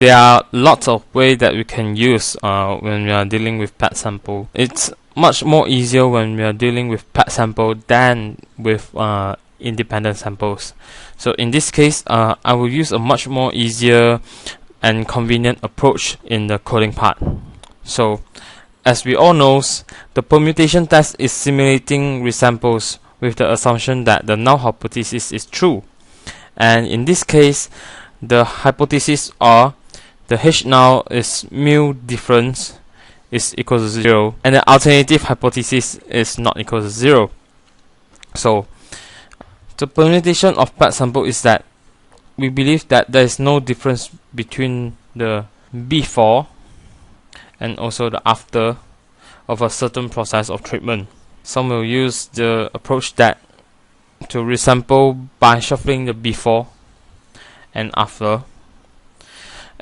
There are lots of ways that we can use when we are dealing with paired sample. It's much more easier when we are dealing with paired sample than with independent samples. So in this case, I will use a much more easier and convenient approach in the coding part. So as we all know, the permutation test is simulating resamples with the assumption that the null hypothesis is true. And in this case, the hypothesis are the H null is mu difference is equal to 0, and the alternative hypothesis is not equal to 0. So the permutation of paired sample is that we believe that there is no difference between the before and also the after of a certain process of treatment. Some will use the approach that to resample by shuffling the before and after,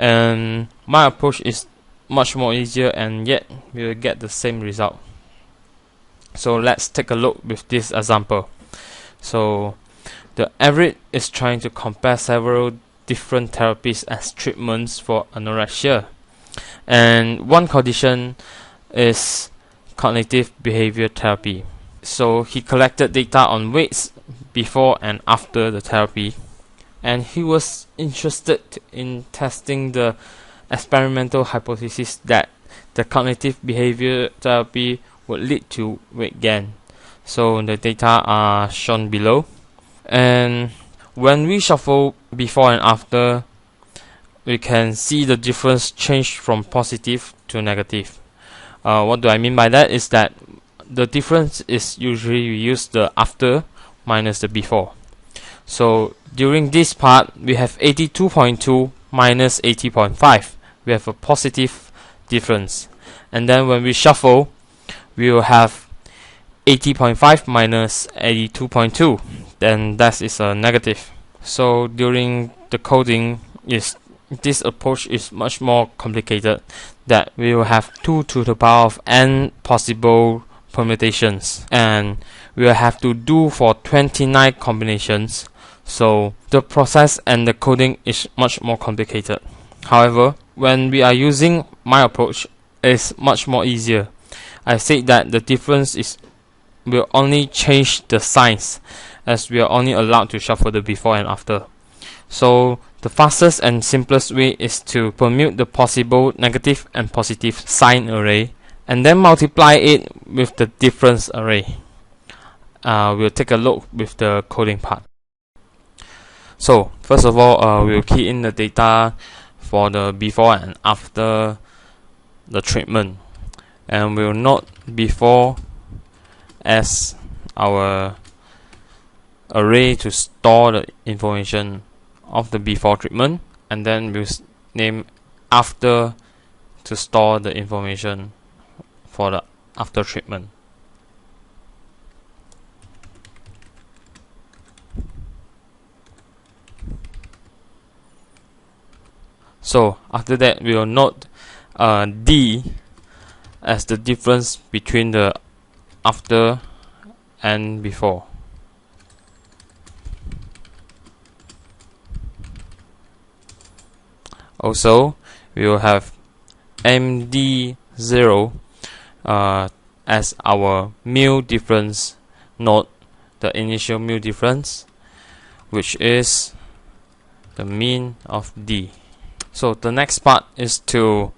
and my approach is much more easier, and yet we will get the same result. So let's take a look with this example. So the average is trying to compare several different therapies as treatments for anorexia, and one condition is cognitive behavior therapy. So he collected data on weights before and after the therapy, and he was interested in testing the experimental hypothesis that the cognitive behavior therapy would lead to weight gain. So the data are shown below, and when we shuffle before and after, we can see the difference change from positive to negative. What do I mean by that is that the difference is usually we use the after minus the before. So during this part, we have 82.2 minus 80.5. We have a positive difference. And then when we shuffle, we will have 80.5 minus 82.2. Then that is a negative. So during the coding, this approach is much more complicated, that we will have 2 to the power of n possible permutations, and we will have to do for 29 combinations. So the process and the coding is much more complicated. However, when we are using my approach, it's much more easier. I said that the difference will only change the signs, as we are only allowed to shuffle the before and after. So the fastest and simplest way is to permute the possible negative and positive sign array and then multiply it with the difference array. We'll take a look with the coding part. So first of all, we'll key in the data for the before and after the treatment, and we'll note before as our array to store the information of the before treatment, and then we'll name after to store the information for the after treatment. So after that, we will note D as the difference between the after and before. Also, we will have MD0 as our mu difference node, the initial mu difference, which is the mean of D. So the next part is to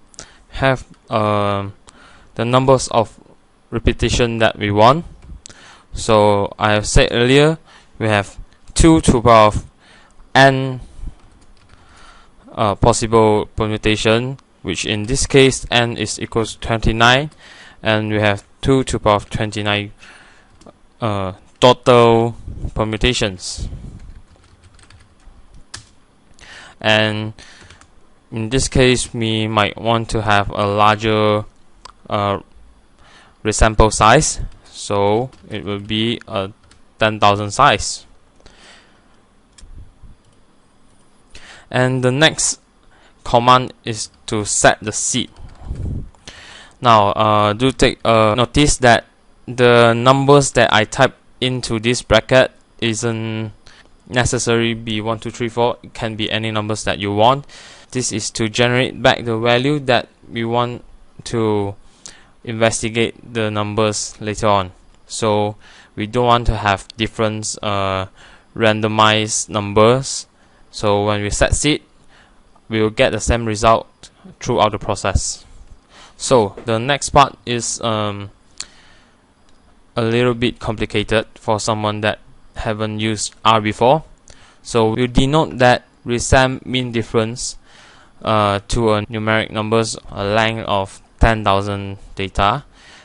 have the numbers of repetition that we want. So I have said earlier, we have 2 to the power of n possible permutation, which in this case n is equals to 29, and we have 2 to the power of 29 total permutations. And in this case, we might want to have a larger resample size, so it will be a 10,000 size. And the next command is to set the seed. Now, do take notice that the numbers that I type into this bracket isn't necessarily be 1, 2, 3, 4. It can be any numbers that you want. This is to generate back the value that we want to investigate the numbers later on. So we don't want to have different randomized numbers. So when we set seed, we will get the same result throughout the process. So the next part is a little bit complicated for someone that haven't used R before. So we'll denote that resam mean difference to a numeric numbers, a length of 10,000 data,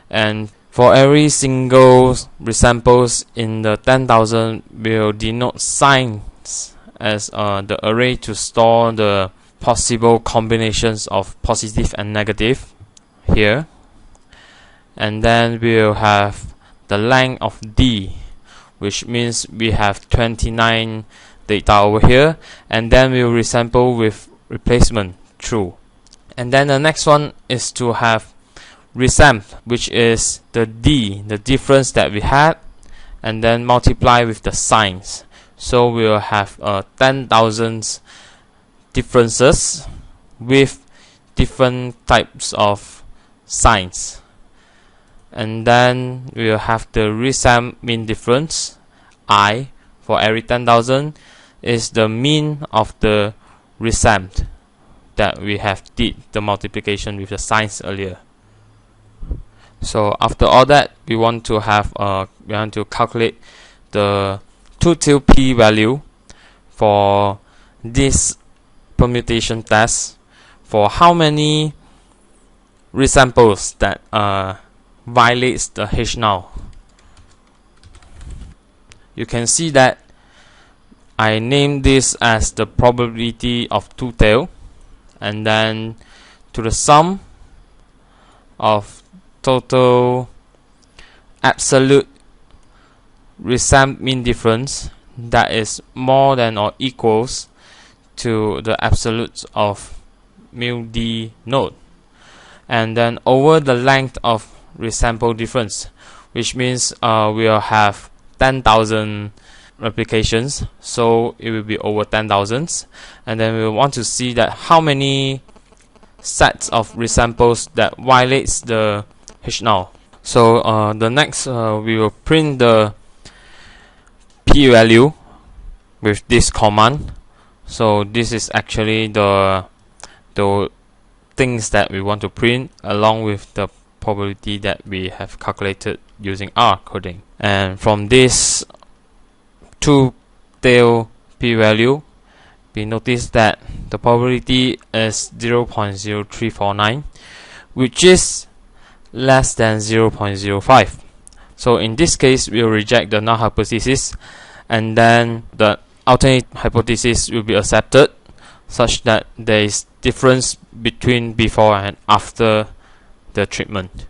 and for every single resamples in the 10,000, we'll denote signs as the array to store the possible combinations of positive and negative here, and then we'll have the length of D, which means we have 29 data over here, and then we'll resample with replacement true. And then the next one is to have resam, which is the D, the difference that we had, and then multiply with the signs. So we'll have 10,000 differences with different types of signs. And then we'll have the resam mean difference. I, for every 10,000, is the mean of the resamed that we have did the multiplication with the signs earlier. So after all that, we want to calculate the 2-tail p-value for this permutation test for how many resamples that violates the H null. You can see that I named this as the probability of 2-tail, and then to the sum of total absolute resam mean difference that is more than or equals to the absolute of mu D node, and then over the length of resample difference, which means we'll have 10,000 replications, so it will be over 10,000, and then we want to see that how many sets of resamples that violates the H null. So the next we will print the p value with this command. So this is actually the things that we want to print along with the probability that we have calculated using R coding. And from this 2-tail p-value, we notice that the probability is 0.0349, which is less than 0.05. So in this case, we'll reject the null hypothesis, and then the alternate hypothesis will be accepted, such that there is difference between before and after the treatment.